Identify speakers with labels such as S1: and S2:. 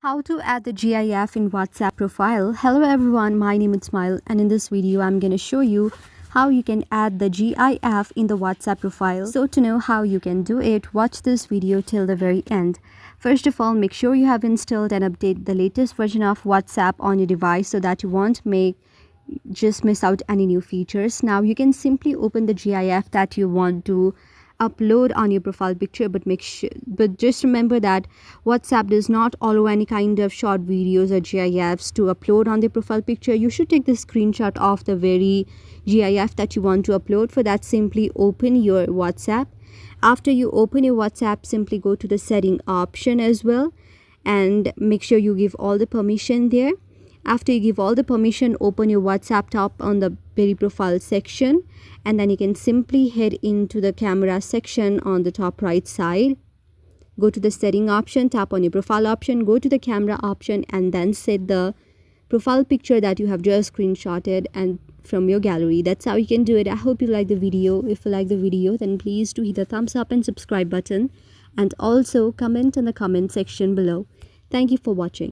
S1: How to add the GIF in WhatsApp profile. Hello everyone, my name is Smile and in this video I'm going to show you how you can add the GIF in the WhatsApp profile. So to know how you can do it, watch this video till the very end. First of all, make sure you have installed and updated the latest version of WhatsApp on your device so that you won't just miss out any new features. Now you can simply open the GIF that you want to upload on your profile picture, but just remember that WhatsApp does not allow any kind of short videos or GIFs to upload on the profile picture. You should take the screenshot of the very GIF that you want to upload. For that, simply open your WhatsApp. After you open your WhatsApp, simply go to the setting option as well and make sure you give all the permission there. After you give all the permission, open your WhatsApp tab on the very profile section, and then you can simply head into the camera section on the top right side. Go to the setting option, tap on your profile option, go to the camera option, and then set the profile picture that you have just screenshotted and from your gallery. That's how you can do it. I hope you like the video. If you like the video, then please do hit the thumbs up and subscribe button, and also comment in the comment section below. Thank you for watching.